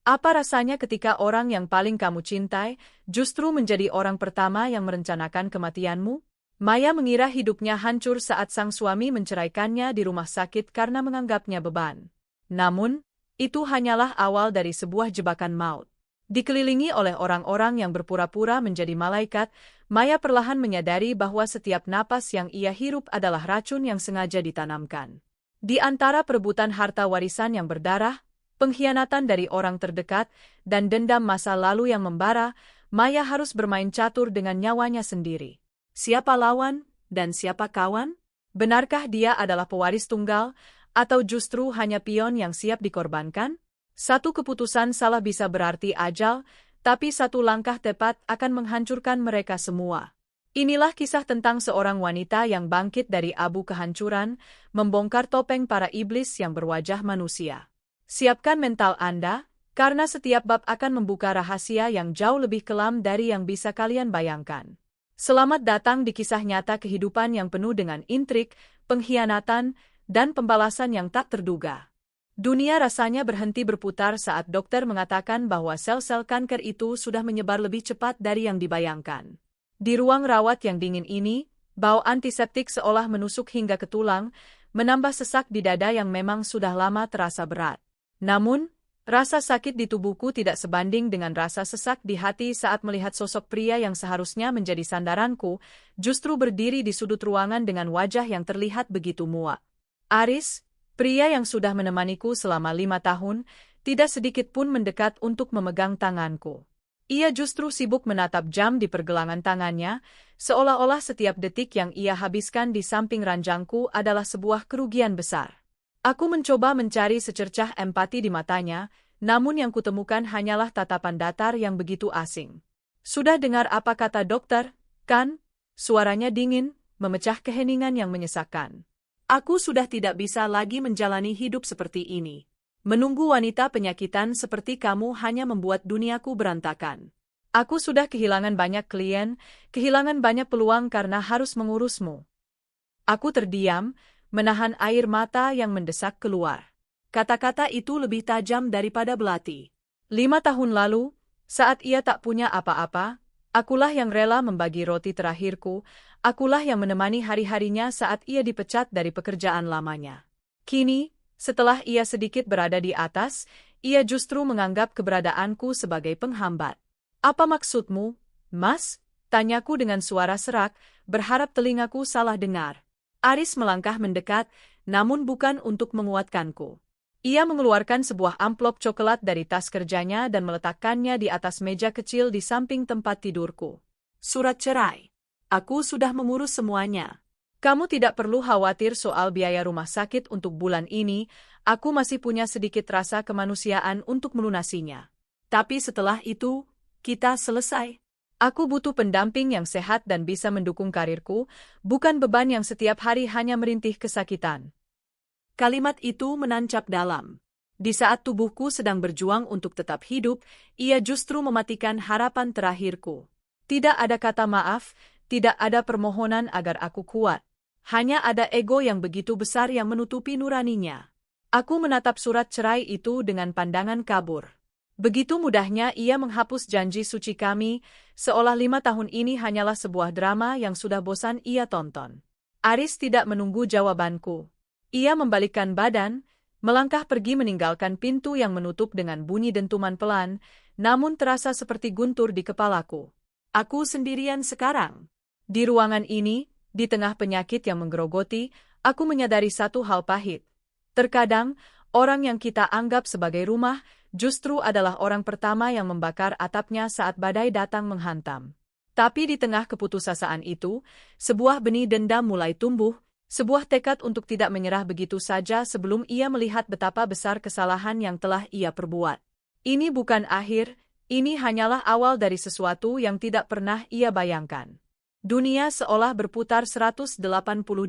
Apa rasanya ketika orang yang paling kamu cintai justru menjadi orang pertama yang merencanakan kematianmu? Maya mengira hidupnya hancur saat sang suami menceraikannya di rumah sakit karena menganggapnya beban. Namun, itu hanyalah awal dari sebuah jebakan maut. Dikelilingi oleh orang-orang yang berpura-pura menjadi malaikat, Maya perlahan menyadari bahwa setiap napas yang ia hirup adalah racun yang sengaja ditanamkan. Di antara perebutan harta warisan yang berdarah, pengkhianatan dari orang terdekat, dan dendam masa lalu yang membara, Maya harus bermain catur dengan nyawanya sendiri. Siapa lawan, dan siapa kawan? Benarkah dia adalah pewaris tunggal, atau justru hanya pion yang siap dikorbankan? Satu keputusan salah bisa berarti ajal, tapi satu langkah tepat akan menghancurkan mereka semua. Inilah kisah tentang seorang wanita yang bangkit dari abu kehancuran, membongkar topeng para iblis yang berwajah manusia. Siapkan mental Anda, karena setiap bab akan membuka rahasia yang jauh lebih kelam dari yang bisa kalian bayangkan. Selamat datang di kisah nyata kehidupan yang penuh dengan intrik, pengkhianatan, dan pembalasan yang tak terduga. Dunia rasanya berhenti berputar saat dokter mengatakan bahwa sel-sel kanker itu sudah menyebar lebih cepat dari yang dibayangkan. Di ruang rawat yang dingin ini, bau antiseptik seolah menusuk hingga ke tulang, menambah sesak di dada yang memang sudah lama terasa berat. Namun, rasa sakit di tubuhku tidak sebanding dengan rasa sesak di hati saat melihat sosok pria yang seharusnya menjadi sandaranku, justru berdiri di sudut ruangan dengan wajah yang terlihat begitu muak. Aris, pria yang sudah menemaniku selama 5 tahun, tidak sedikit pun mendekat untuk memegang tanganku. Ia justru sibuk menatap jam di pergelangan tangannya, seolah-olah setiap detik yang ia habiskan di samping ranjangku adalah sebuah kerugian besar. Aku mencoba mencari secercah empati di matanya, namun yang kutemukan hanyalah tatapan datar yang begitu asing. Sudah dengar apa kata dokter, kan? Suaranya dingin, memecah keheningan yang menyesakkan. Aku sudah tidak bisa lagi menjalani hidup seperti ini. Menunggu wanita penyakitan seperti kamu hanya membuat duniaku berantakan. Aku sudah kehilangan banyak klien, kehilangan banyak peluang karena harus mengurusmu. Aku terdiam, menahan air mata yang mendesak keluar. Kata-kata itu lebih tajam daripada belati. 5 tahun lalu, saat ia tak punya apa-apa, akulah yang rela membagi roti terakhirku, akulah yang menemani hari-harinya saat ia dipecat dari pekerjaan lamanya. Kini, setelah ia sedikit berada di atas, ia justru menganggap keberadaanku sebagai penghambat. Apa maksudmu, Mas? Tanyaku dengan suara serak, berharap telingaku salah dengar. Aris melangkah mendekat, namun bukan untuk menguatkanku. Ia mengeluarkan sebuah amplop coklat dari tas kerjanya dan meletakkannya di atas meja kecil di samping tempat tidurku. Surat cerai. Aku sudah mengurus semuanya. Kamu tidak perlu khawatir soal biaya rumah sakit untuk bulan ini, aku masih punya sedikit rasa kemanusiaan untuk melunasinya. Tapi setelah itu, kita selesai. Aku butuh pendamping yang sehat dan bisa mendukung karirku, bukan beban yang setiap hari hanya merintih kesakitan. Kalimat itu menancap dalam. Di saat tubuhku sedang berjuang untuk tetap hidup, ia justru mematikan harapan terakhirku. Tidak ada kata maaf, tidak ada permohonan agar aku kuat. Hanya ada ego yang begitu besar yang menutupi nuraninya. Aku menatap surat cerai itu dengan pandangan kabur. Begitu mudahnya ia menghapus janji suci kami, seolah 5 tahun ini hanyalah sebuah drama yang sudah bosan ia tonton. Aris tidak menunggu jawabanku. Ia membalikkan badan, melangkah pergi meninggalkan pintu yang menutup dengan bunyi dentuman pelan, namun terasa seperti guntur di kepalaku. Aku sendirian sekarang. Di ruangan ini, di tengah penyakit yang menggerogoti, aku menyadari satu hal pahit. Terkadang, orang yang kita anggap sebagai rumah, justru adalah orang pertama yang membakar atapnya saat badai datang menghantam. Tapi di tengah keputusasaan itu, sebuah benih dendam mulai tumbuh, sebuah tekad untuk tidak menyerah begitu saja sebelum ia melihat betapa besar kesalahan yang telah ia perbuat. Ini bukan akhir, ini hanyalah awal dari sesuatu yang tidak pernah ia bayangkan. Dunia seolah berputar 180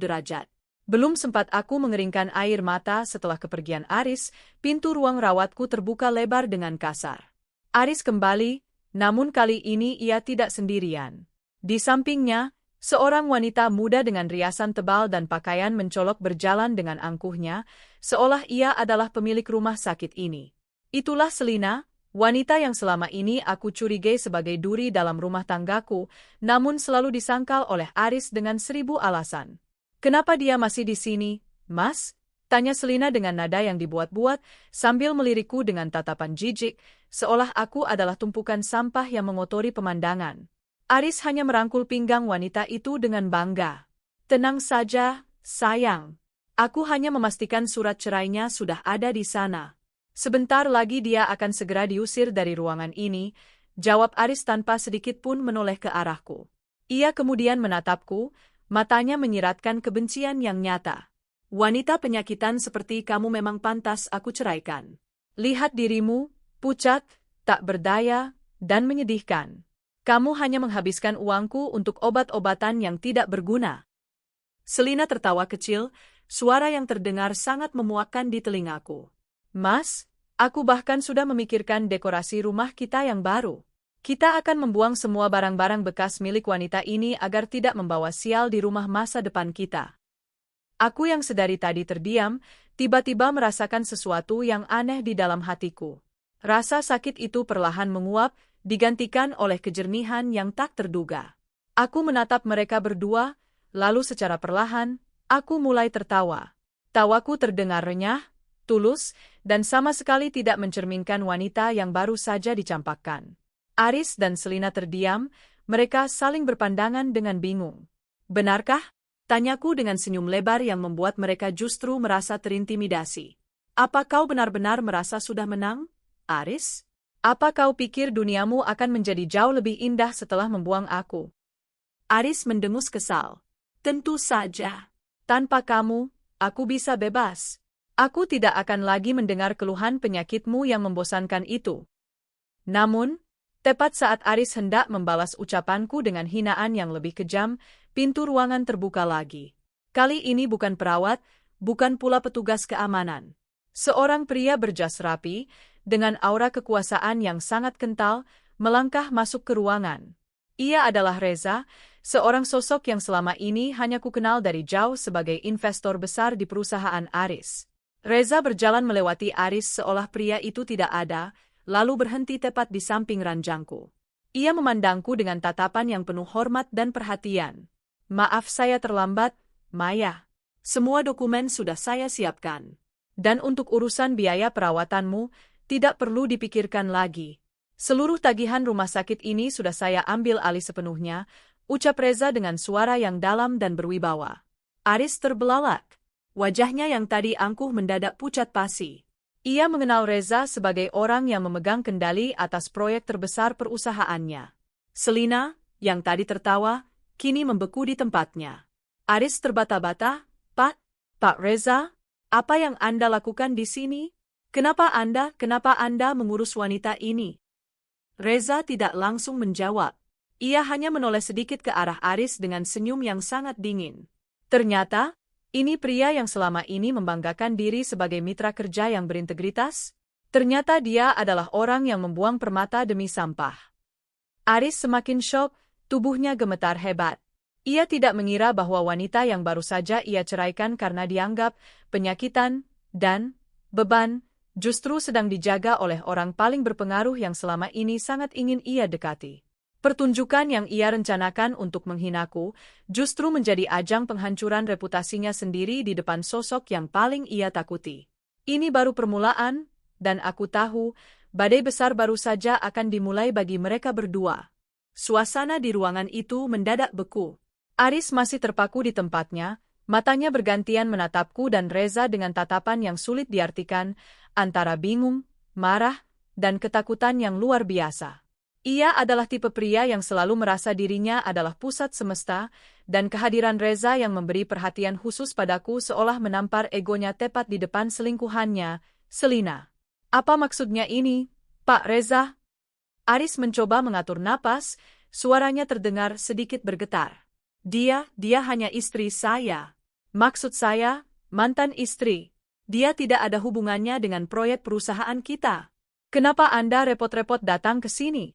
derajat. Belum sempat aku mengeringkan air mata setelah kepergian Aris, pintu ruang rawatku terbuka lebar dengan kasar. Aris kembali, namun kali ini ia tidak sendirian. Di sampingnya, seorang wanita muda dengan riasan tebal dan pakaian mencolok berjalan dengan angkuhnya, seolah ia adalah pemilik rumah sakit ini. Itulah Selina, Wanita yang selama ini aku curigai sebagai duri dalam rumah tanggaku, namun selalu disangkal oleh Aris dengan 1000 alasan. Kenapa dia masih di sini, Mas? Tanya Selina dengan nada yang dibuat-buat, sambil melirikku dengan tatapan jijik, seolah aku adalah tumpukan sampah yang mengotori pemandangan. Aris hanya merangkul pinggang wanita itu dengan bangga. Tenang saja, sayang. Aku hanya memastikan surat cerainya sudah ada di sana. Sebentar lagi dia akan segera diusir dari ruangan ini, jawab Aris tanpa sedikit pun menoleh ke arahku. Ia kemudian menatapku, matanya menyiratkan kebencian yang nyata. Wanita penyakitan seperti kamu memang pantas aku ceraikan. Lihat dirimu, pucat, tak berdaya, dan menyedihkan. Kamu hanya menghabiskan uangku untuk obat-obatan yang tidak berguna. Selina tertawa kecil, suara yang terdengar sangat memuakkan di telingaku. Mas, aku bahkan sudah memikirkan dekorasi rumah kita yang baru. Kita akan membuang semua barang-barang bekas milik wanita ini agar tidak membawa sial di rumah masa depan kita. Aku yang sedari tadi terdiam, tiba-tiba merasakan sesuatu yang aneh di dalam hatiku. Rasa sakit itu perlahan menguap, digantikan oleh kejernihan yang tak terduga. Aku menatap mereka berdua, lalu secara perlahan, aku mulai tertawa. Tawaku terdengar renyah, tulus, dan sama sekali tidak mencerminkan wanita yang baru saja dicampakkan. Aris dan Selina terdiam, mereka saling berpandangan dengan bingung. Benarkah? Tanyaku dengan senyum lebar yang membuat mereka justru merasa terintimidasi. Apa kau benar-benar merasa sudah menang, Aris? Apa kau pikir duniamu akan menjadi jauh lebih indah setelah membuang aku? Aris mendengus kesal. Tentu saja. Tanpa kamu, aku bisa bebas. Aku tidak akan lagi mendengar keluhan penyakitmu yang membosankan itu. Namun, tepat saat Aris hendak membalas ucapanku dengan hinaan yang lebih kejam, pintu ruangan terbuka lagi. Kali ini bukan perawat, bukan pula petugas keamanan. Seorang pria berjas rapi, dengan aura kekuasaan yang sangat kental, melangkah masuk ke ruangan. Ia adalah Reza, seorang sosok yang selama ini hanya kukenal dari jauh sebagai investor besar di perusahaan Aris. Reza berjalan melewati Aris seolah pria itu tidak ada, lalu berhenti tepat di samping ranjangku. Ia memandangku dengan tatapan yang penuh hormat dan perhatian. Maaf saya terlambat, Maya. Semua dokumen sudah saya siapkan. Dan untuk urusan biaya perawatanmu, tidak perlu dipikirkan lagi. Seluruh tagihan rumah sakit ini sudah saya ambil alih sepenuhnya, ucap Reza dengan suara yang dalam dan berwibawa. Aris terbelalak. Wajahnya yang tadi angkuh mendadak pucat pasi. Ia mengenal Reza sebagai orang yang memegang kendali atas proyek terbesar perusahaannya. Selina, yang tadi tertawa, kini membeku di tempatnya. Aris terbata-bata, Pak Reza, apa yang Anda lakukan di sini? Kenapa Anda mengurus wanita ini? Reza tidak langsung menjawab. Ia hanya menoleh sedikit ke arah Aris dengan senyum yang sangat dingin. Ternyata, ini pria yang selama ini membanggakan diri sebagai mitra kerja yang berintegritas. Ternyata dia adalah orang yang membuang permata demi sampah. Aris semakin syok, tubuhnya gemetar hebat. Ia tidak mengira bahwa wanita yang baru saja ia ceraikan karena dianggap penyakitan dan beban, justru sedang dijaga oleh orang paling berpengaruh yang selama ini sangat ingin ia dekati. Pertunjukan yang ia rencanakan untuk menghinaku justru menjadi ajang penghancuran reputasinya sendiri di depan sosok yang paling ia takuti. Ini baru permulaan, dan aku tahu, badai besar baru saja akan dimulai bagi mereka berdua. Suasana di ruangan itu mendadak beku. Aris masih terpaku di tempatnya, matanya bergantian menatapku dan Reza dengan tatapan yang sulit diartikan, antara bingung, marah, dan ketakutan yang luar biasa. Ia adalah tipe pria yang selalu merasa dirinya adalah pusat semesta, dan kehadiran Reza yang memberi perhatian khusus padaku seolah menampar egonya tepat di depan selingkuhannya, Selina. Apa maksudnya ini, Pak Reza? Aris mencoba mengatur napas, suaranya terdengar sedikit bergetar. Dia hanya istri saya. Maksud saya, mantan istri. Dia tidak ada hubungannya dengan proyek perusahaan kita. Kenapa Anda repot-repot datang ke sini?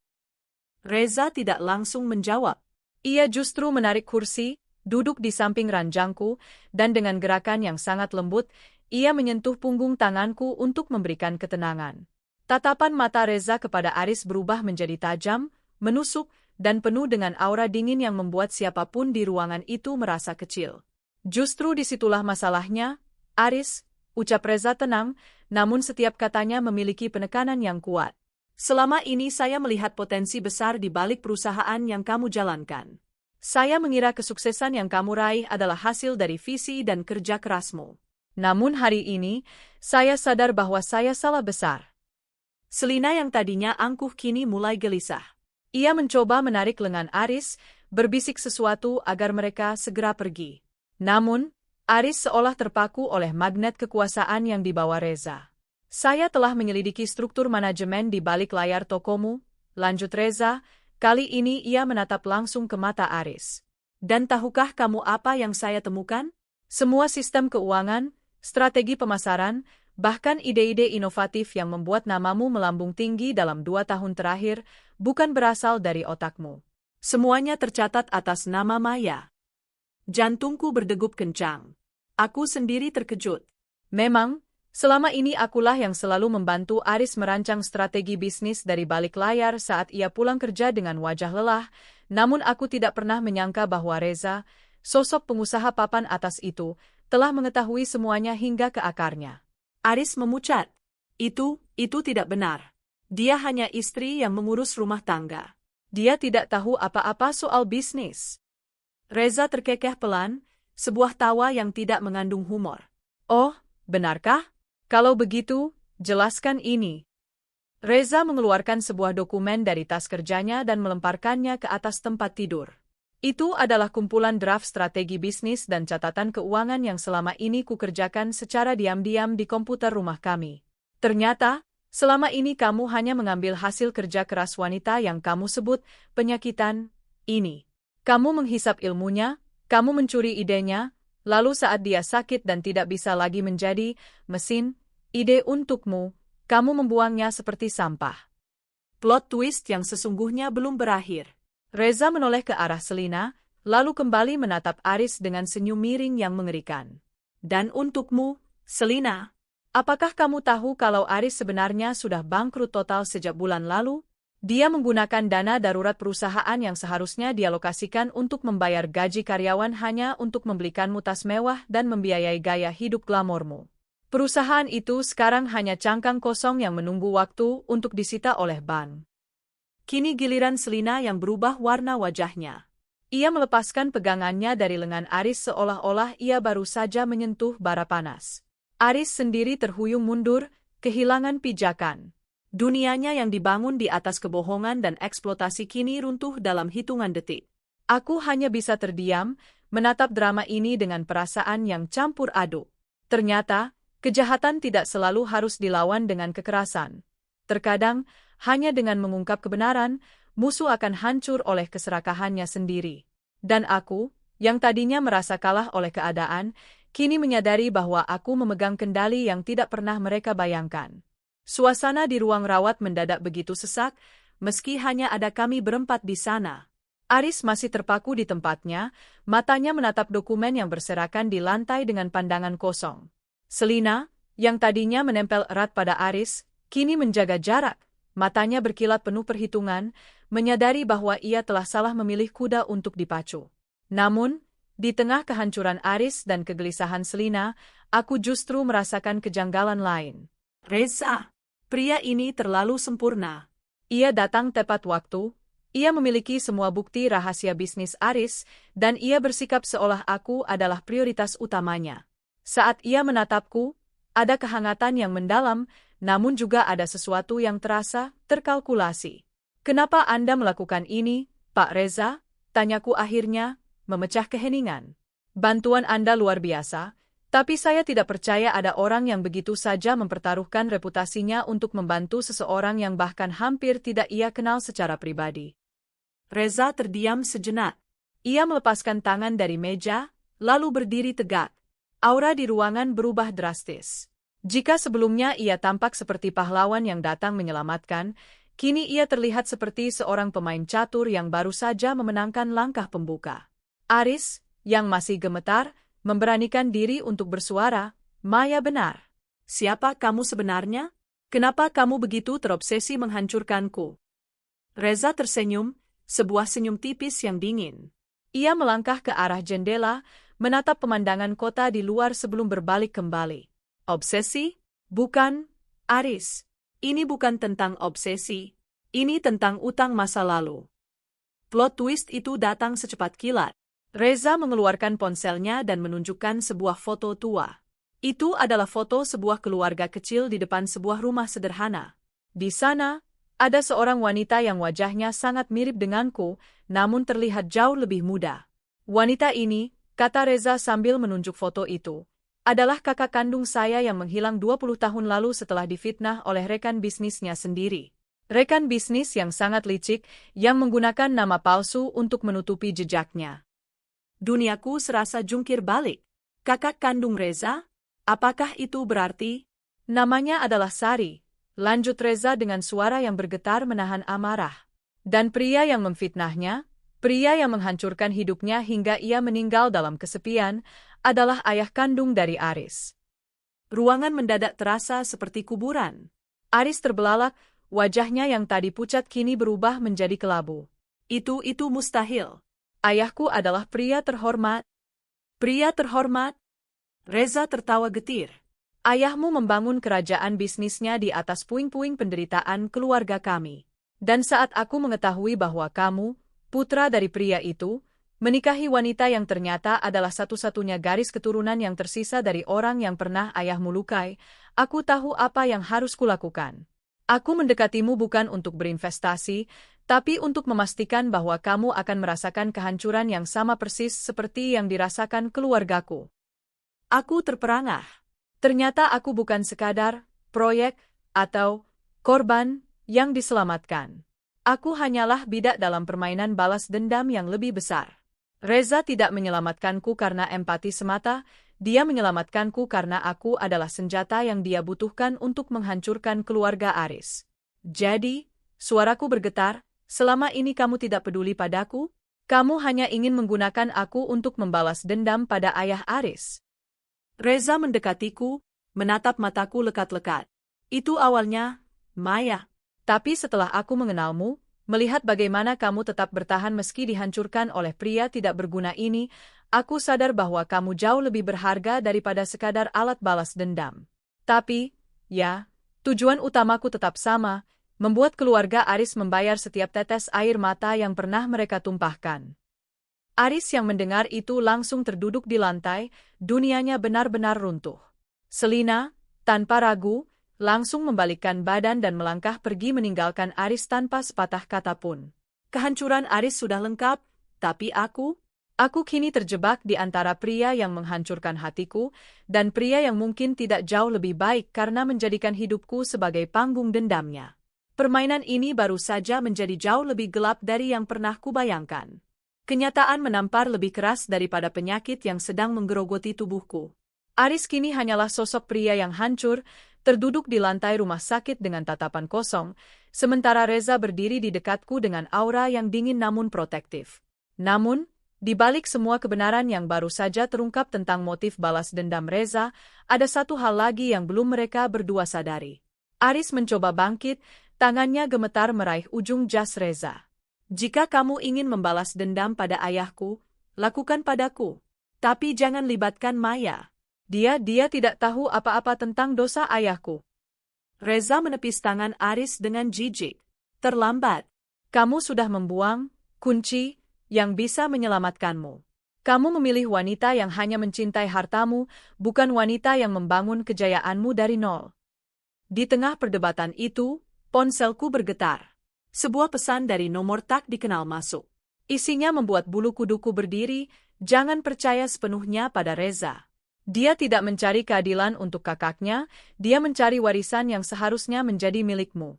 Reza tidak langsung menjawab. Ia justru menarik kursi, duduk di samping ranjangku, dan dengan gerakan yang sangat lembut, ia menyentuh punggung tanganku untuk memberikan ketenangan. Tatapan mata Reza kepada Aris berubah menjadi tajam, menusuk, dan penuh dengan aura dingin yang membuat siapapun di ruangan itu merasa kecil. Justru disitulah masalahnya, Aris, ucap Reza tenang, namun setiap katanya memiliki penekanan yang kuat. Selama ini saya melihat potensi besar di balik perusahaan yang kamu jalankan. Saya mengira kesuksesan yang kamu raih adalah hasil dari visi dan kerja kerasmu. Namun hari ini, saya sadar bahwa saya salah besar. Selina yang tadinya angkuh kini mulai gelisah. Ia mencoba menarik lengan Aris, berbisik sesuatu agar mereka segera pergi. Namun, Aris seolah terpaku oleh magnet kekuasaan yang dibawa Reza. Saya telah menyelidiki struktur manajemen di balik layar tokomu, lanjut Reza, kali ini ia menatap langsung ke mata Aris. Dan tahukah kamu apa yang saya temukan? Semua sistem keuangan, strategi pemasaran, bahkan ide-ide inovatif yang membuat namamu melambung tinggi dalam 2 tahun terakhir, bukan berasal dari otakmu. Semuanya tercatat atas nama Maya. Jantungku berdegup kencang. Aku sendiri terkejut. Memang, selama ini akulah yang selalu membantu Aris merancang strategi bisnis dari balik layar saat ia pulang kerja dengan wajah lelah, namun aku tidak pernah menyangka bahwa Reza, sosok pengusaha papan atas itu, telah mengetahui semuanya hingga ke akarnya. Aris memucat. Itu tidak benar. Dia hanya istri yang mengurus rumah tangga. Dia tidak tahu apa-apa soal bisnis. Reza terkekeh pelan, sebuah tawa yang tidak mengandung humor. Oh, benarkah? Kalau begitu, jelaskan ini. Reza mengeluarkan sebuah dokumen dari tas kerjanya dan melemparkannya ke atas tempat tidur. Itu adalah kumpulan draft strategi bisnis dan catatan keuangan yang selama ini kukerjakan secara diam-diam di komputer rumah kami. Ternyata, selama ini kamu hanya mengambil hasil kerja keras wanita yang kamu sebut penyakitan ini. Kamu menghisap ilmunya, kamu mencuri idenya, lalu saat dia sakit dan tidak bisa lagi menjadi mesin ide untukmu, kamu membuangnya seperti sampah. Plot twist yang sesungguhnya belum berakhir. Reza menoleh ke arah Selina, lalu kembali menatap Aris dengan senyum miring yang mengerikan. Dan untukmu, Selina, apakah kamu tahu kalau Aris sebenarnya sudah bangkrut total sejak bulan lalu? Dia menggunakan dana darurat perusahaan yang seharusnya dialokasikan untuk membayar gaji karyawan hanya untuk membelikanmu tas mewah dan membiayai gaya hidup glamormu. Perusahaan itu sekarang hanya cangkang kosong yang menunggu waktu untuk disita oleh bank. Kini giliran Selina yang berubah warna wajahnya. Ia melepaskan pegangannya dari lengan Aris seolah-olah ia baru saja menyentuh bara panas. Aris sendiri terhuyung mundur, kehilangan pijakan. Dunianya yang dibangun di atas kebohongan dan eksploitasi kini runtuh dalam hitungan detik. Aku hanya bisa terdiam, menatap drama ini dengan perasaan yang campur aduk. Ternyata, kejahatan tidak selalu harus dilawan dengan kekerasan. Terkadang, hanya dengan mengungkap kebenaran, musuh akan hancur oleh keserakahannya sendiri. Dan aku, yang tadinya merasa kalah oleh keadaan, kini menyadari bahwa aku memegang kendali yang tidak pernah mereka bayangkan. Suasana di ruang rawat mendadak begitu sesak, meski hanya ada kami berempat di sana. Aris masih terpaku di tempatnya, matanya menatap dokumen yang berserakan di lantai dengan pandangan kosong. Selina, yang tadinya menempel erat pada Aris, kini menjaga jarak. Matanya berkilat penuh perhitungan, menyadari bahwa ia telah salah memilih kuda untuk dipacu. Namun, di tengah kehancuran Aris dan kegelisahan Selina, aku justru merasakan kejanggalan lain. Reza, pria ini terlalu sempurna. Ia datang tepat waktu, ia memiliki semua bukti rahasia bisnis Aris, dan ia bersikap seolah aku adalah prioritas utamanya. Saat ia menatapku, ada kehangatan yang mendalam, namun juga ada sesuatu yang terasa terkalkulasi. Kenapa Anda melakukan ini, Pak Reza? Tanyaku akhirnya, memecah keheningan. Bantuan Anda luar biasa, tapi saya tidak percaya ada orang yang begitu saja mempertaruhkan reputasinya untuk membantu seseorang yang bahkan hampir tidak ia kenal secara pribadi. Reza terdiam sejenak. Ia melepaskan tangan dari meja, lalu berdiri tegak. Aura di ruangan berubah drastis. Jika sebelumnya ia tampak seperti pahlawan yang datang menyelamatkan, kini ia terlihat seperti seorang pemain catur yang baru saja memenangkan langkah pembuka. Aris, yang masih gemetar, memberanikan diri untuk bersuara, Maya benar. Siapa kamu sebenarnya? Kenapa kamu begitu terobsesi menghancurkanku? Reza tersenyum, sebuah senyum tipis yang dingin. Ia melangkah ke arah jendela, menatap pemandangan kota di luar sebelum berbalik kembali. Obsesi? Bukan, Aris. Ini bukan tentang obsesi. Ini tentang utang masa lalu. Plot twist itu datang secepat kilat. Reza mengeluarkan ponselnya dan menunjukkan sebuah foto tua. Itu adalah foto sebuah keluarga kecil di depan sebuah rumah sederhana. Di sana, ada seorang wanita yang wajahnya sangat mirip denganku, namun terlihat jauh lebih muda. Wanita ini, kata Reza sambil menunjuk foto itu, adalah kakak kandung saya yang menghilang 20 tahun lalu setelah difitnah oleh rekan bisnisnya sendiri. Rekan bisnis yang sangat licik, yang menggunakan nama palsu untuk menutupi jejaknya. Duniaku serasa jungkir balik. Kakak kandung Reza? Apakah itu berarti? Namanya adalah Sari, lanjut Reza dengan suara yang bergetar menahan amarah. Dan pria yang memfitnahnya, pria yang menghancurkan hidupnya hingga ia meninggal dalam kesepian, adalah ayah kandung dari Aris. Ruangan mendadak terasa seperti kuburan. Aris terbelalak, wajahnya yang tadi pucat kini berubah menjadi kelabu. Itu mustahil. Ayahku adalah pria terhormat. Pria terhormat? Reza tertawa getir. Ayahmu membangun kerajaan bisnisnya di atas puing-puing penderitaan keluarga kami. Dan saat aku mengetahui bahwa kamu, putra dari pria itu, menikahi wanita yang ternyata adalah satu-satunya garis keturunan yang tersisa dari orang yang pernah ayahmu lukai, aku tahu apa yang harus kulakukan. Aku mendekatimu bukan untuk berinvestasi, tapi untuk memastikan bahwa kamu akan merasakan kehancuran yang sama persis seperti yang dirasakan keluargaku. Aku terperangah. Ternyata aku bukan sekadar proyek atau korban yang diselamatkan. Aku hanyalah bidak dalam permainan balas dendam yang lebih besar. Reza tidak menyelamatkanku karena empati semata, dia menyelamatkanku karena aku adalah senjata yang dia butuhkan untuk menghancurkan keluarga Aris. Jadi, suaraku bergetar, selama ini kamu tidak peduli padaku? Kamu hanya ingin menggunakan aku untuk membalas dendam pada ayah Aris. Reza mendekatiku, menatap mataku lekat-lekat. Itu awalnya, Maya. Tapi setelah aku mengenalmu, melihat bagaimana kamu tetap bertahan meski dihancurkan oleh pria tidak berguna ini, aku sadar bahwa kamu jauh lebih berharga daripada sekadar alat balas dendam. Tapi, ya, tujuan utamaku tetap sama, membuat keluarga Aris membayar setiap tetes air mata yang pernah mereka tumpahkan. Aris yang mendengar itu langsung terduduk di lantai, dunianya benar-benar runtuh. Selina, tanpa ragu, langsung membalikkan badan dan melangkah pergi meninggalkan Aris tanpa sepatah kata pun. Kehancuran Aris sudah lengkap, tapi aku kini terjebak di antara pria yang menghancurkan hatiku, dan pria yang mungkin tidak jauh lebih baik karena menjadikan hidupku sebagai panggung dendamnya. Permainan ini baru saja menjadi jauh lebih gelap dari yang pernah kubayangkan. Kenyataan menampar lebih keras daripada penyakit yang sedang menggerogoti tubuhku. Aris kini hanyalah sosok pria yang hancur, terduduk di lantai rumah sakit dengan tatapan kosong, sementara Reza berdiri di dekatku dengan aura yang dingin namun protektif. Namun, di balik semua kebenaran yang baru saja terungkap tentang motif balas dendam Reza, ada satu hal lagi yang belum mereka berdua sadari. Aris mencoba bangkit, tangannya gemetar meraih ujung jas Reza. Jika kamu ingin membalas dendam pada ayahku, lakukan padaku. Tapi jangan libatkan Maya. Dia tidak tahu apa-apa tentang dosa ayahku. Reza menepis tangan Aris dengan jijik. Terlambat. Kamu sudah membuang kunci yang bisa menyelamatkanmu. Kamu memilih wanita yang hanya mencintai hartamu, bukan wanita yang membangun kejayaanmu dari nol. Di tengah perdebatan itu, ponselku bergetar. Sebuah pesan dari nomor tak dikenal masuk. Isinya membuat bulu kuduku berdiri, jangan percaya sepenuhnya pada Reza. Dia tidak mencari keadilan untuk kakaknya, dia mencari warisan yang seharusnya menjadi milikmu.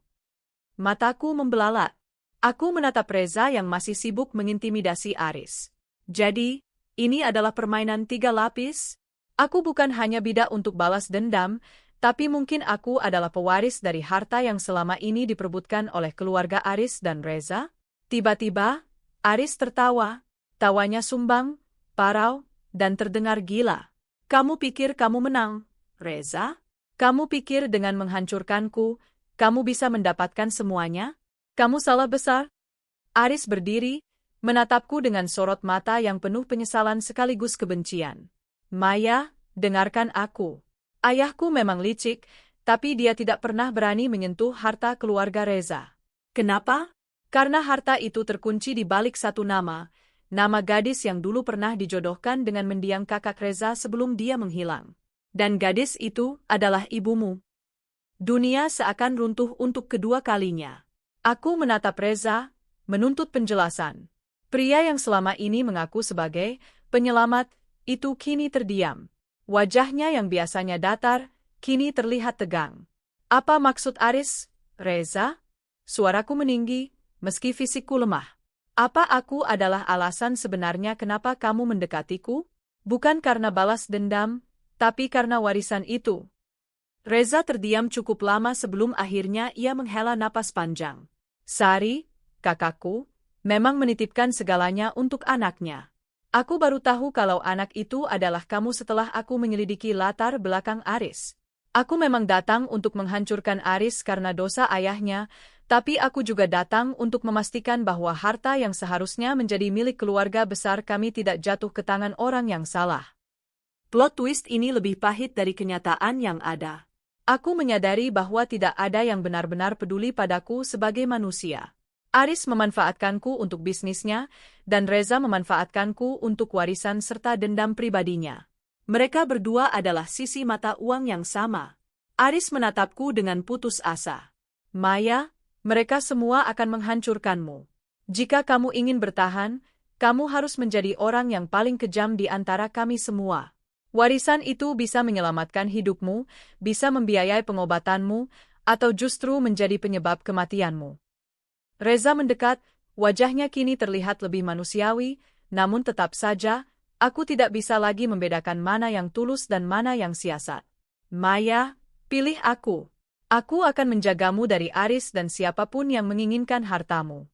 Mataku membelalak. Aku menatap Reza yang masih sibuk mengintimidasi Aris. Jadi, ini adalah permainan 3 lapis? Aku bukan hanya bidak untuk balas dendam, tapi mungkin aku adalah pewaris dari harta yang selama ini diperebutkan oleh keluarga Aris dan Reza? Tiba-tiba, Aris tertawa. Tawanya sumbang, parau, dan terdengar gila. Kamu pikir kamu menang, Reza? Kamu pikir dengan menghancurkanku, kamu bisa mendapatkan semuanya? Kamu salah besar. Aris berdiri, menatapku dengan sorot mata yang penuh penyesalan sekaligus kebencian. Maya, dengarkan aku. Ayahku memang licik, tapi dia tidak pernah berani menyentuh harta keluarga Reza. Kenapa? Karena harta itu terkunci di balik satu nama gadis yang dulu pernah dijodohkan dengan mendiang kakak Reza sebelum dia menghilang. Dan gadis itu adalah ibumu. Dunia seakan runtuh untuk kedua kalinya. Aku menatap Reza, menuntut penjelasan. Pria yang selama ini mengaku sebagai penyelamat, itu kini terdiam. Wajahnya yang biasanya datar, kini terlihat tegang. Apa maksud Aris, Reza? Suaraku meninggi, meski fisikku lemah. Apa aku adalah alasan sebenarnya kenapa kamu mendekatiku? Bukan karena balas dendam, tapi karena warisan itu. Reza terdiam cukup lama sebelum akhirnya ia menghela napas panjang. Sari, kakakku, memang menitipkan segalanya untuk anaknya. Aku baru tahu kalau anak itu adalah kamu setelah aku menyelidiki latar belakang Aris. Aku memang datang untuk menghancurkan Aris karena dosa ayahnya, tapi aku juga datang untuk memastikan bahwa harta yang seharusnya menjadi milik keluarga besar kami tidak jatuh ke tangan orang yang salah. Plot twist ini lebih pahit dari kenyataan yang ada. Aku menyadari bahwa tidak ada yang benar-benar peduli padaku sebagai manusia. Aris memanfaatkanku untuk bisnisnya, dan Reza memanfaatkanku untuk warisan serta dendam pribadinya. Mereka berdua adalah sisi mata uang yang sama. Aris menatapku dengan putus asa. Maya, mereka semua akan menghancurkanmu. Jika kamu ingin bertahan, kamu harus menjadi orang yang paling kejam di antara kami semua. Warisan itu bisa menyelamatkan hidupmu, bisa membiayai pengobatanmu, atau justru menjadi penyebab kematianmu. Reza mendekat, wajahnya kini terlihat lebih manusiawi, namun tetap saja, aku tidak bisa lagi membedakan mana yang tulus dan mana yang siasat. Maya, pilih aku. Aku akan menjagamu dari Aris dan siapapun yang menginginkan hartamu.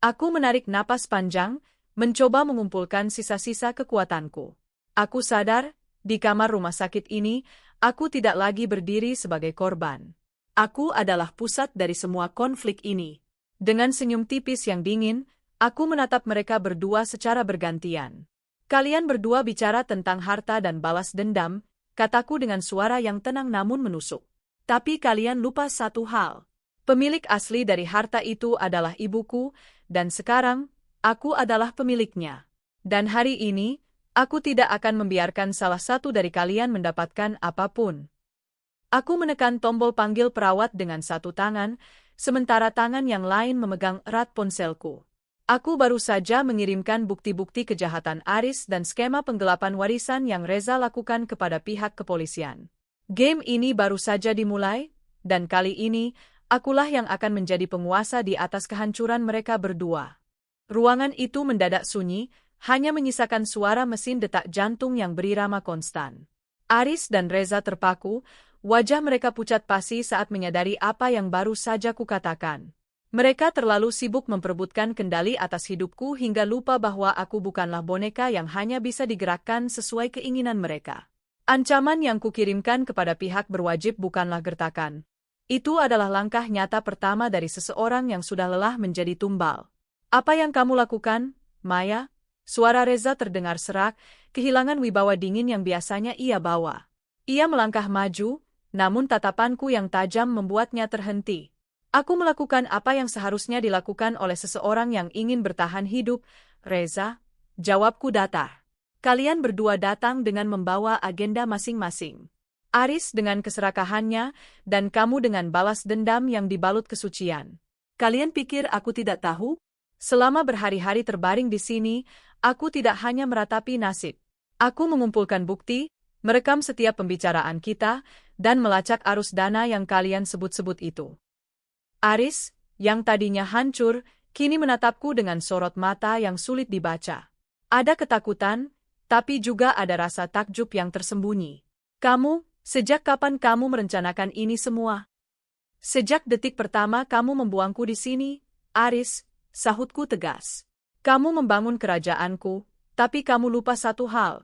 Aku menarik napas panjang, mencoba mengumpulkan sisa-sisa kekuatanku. Aku sadar, di kamar rumah sakit ini, aku tidak lagi berdiri sebagai korban. Aku adalah pusat dari semua konflik ini. Dengan senyum tipis yang dingin, aku menatap mereka berdua secara bergantian. Kalian berdua bicara tentang harta dan balas dendam, kataku dengan suara yang tenang namun menusuk. Tapi kalian lupa satu hal. Pemilik asli dari harta itu adalah ibuku, dan sekarang, aku adalah pemiliknya. Dan hari ini, aku tidak akan membiarkan salah satu dari kalian mendapatkan apapun. Aku menekan tombol panggil perawat dengan satu tangan, sementara tangan yang lain memegang erat ponselku. Aku baru saja mengirimkan bukti-bukti kejahatan Aris dan skema penggelapan warisan yang Reza lakukan kepada pihak kepolisian. Game ini baru saja dimulai, dan kali ini, akulah yang akan menjadi penguasa di atas kehancuran mereka berdua. Ruangan itu mendadak sunyi, hanya menyisakan suara mesin detak jantung yang berirama konstan. Aris dan Reza terpaku, wajah mereka pucat pasi saat menyadari apa yang baru saja kukatakan. Mereka terlalu sibuk memperebutkan kendali atas hidupku hingga lupa bahwa aku bukanlah boneka yang hanya bisa digerakkan sesuai keinginan mereka. Ancaman yang kukirimkan kepada pihak berwajib bukanlah gertakan. Itu adalah langkah nyata pertama dari seseorang yang sudah lelah menjadi tumbal. Apa yang kamu lakukan, Maya? Suara Reza terdengar serak, kehilangan wibawa dingin yang biasanya ia bawa. Ia melangkah maju, namun tatapanku yang tajam membuatnya terhenti. Aku melakukan apa yang seharusnya dilakukan oleh seseorang yang ingin bertahan hidup, Reza. Jawabku datar. Kalian berdua datang dengan membawa agenda masing-masing. Aris dengan keserakahannya, dan kamu dengan balas dendam yang dibalut kesucian. Kalian pikir aku tidak tahu? Selama berhari-hari terbaring di sini, aku tidak hanya meratapi nasib. Aku mengumpulkan bukti, merekam setiap pembicaraan kita, dan melacak arus dana yang kalian sebut-sebut itu. Aris, yang tadinya hancur, kini menatapku dengan sorot mata yang sulit dibaca. Ada ketakutan, tapi juga ada rasa takjub yang tersembunyi. Kamu, sejak kapan kamu merencanakan ini semua? Sejak detik pertama kamu membuangku di sini, Aris, sahutku tegas. Kamu membangun kerajaanku, tapi kamu lupa satu hal.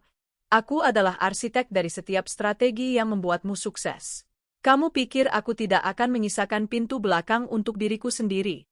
Aku adalah arsitek dari setiap strategi yang membuatmu sukses. Kamu pikir aku tidak akan menyisakan pintu belakang untuk diriku sendiri?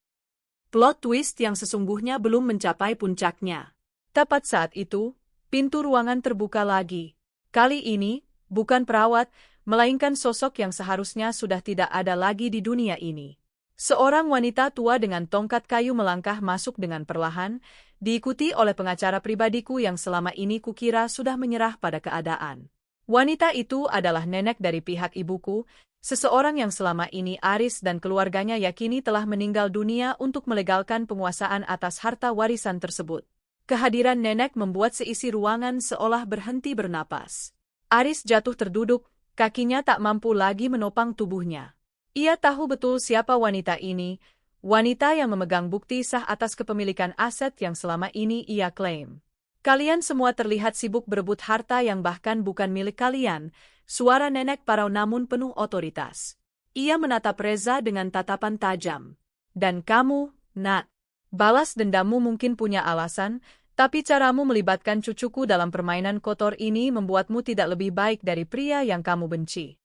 Plot twist yang sesungguhnya belum mencapai puncaknya. Tepat saat itu, pintu ruangan terbuka lagi. Kali ini, bukan perawat, melainkan sosok yang seharusnya sudah tidak ada lagi di dunia ini. Seorang wanita tua dengan tongkat kayu melangkah masuk dengan perlahan, diikuti oleh pengacara pribadiku yang selama ini kukira sudah menyerah pada keadaan. Wanita itu adalah nenek dari pihak ibuku, seseorang yang selama ini Aris dan keluarganya yakini telah meninggal dunia untuk melegalkan penguasaan atas harta warisan tersebut. Kehadiran nenek membuat seisi ruangan seolah berhenti bernapas. Aris jatuh terduduk, kakinya tak mampu lagi menopang tubuhnya. Ia tahu betul siapa wanita ini, wanita yang memegang bukti sah atas kepemilikan aset yang selama ini ia klaim. Kalian semua terlihat sibuk berebut harta yang bahkan bukan milik kalian, suara nenek parau namun penuh otoritas. Ia menatap Reza dengan tatapan tajam. Dan kamu, Nak, balas dendammu mungkin punya alasan, tapi caramu melibatkan cucuku dalam permainan kotor ini membuatmu tidak lebih baik dari pria yang kamu benci.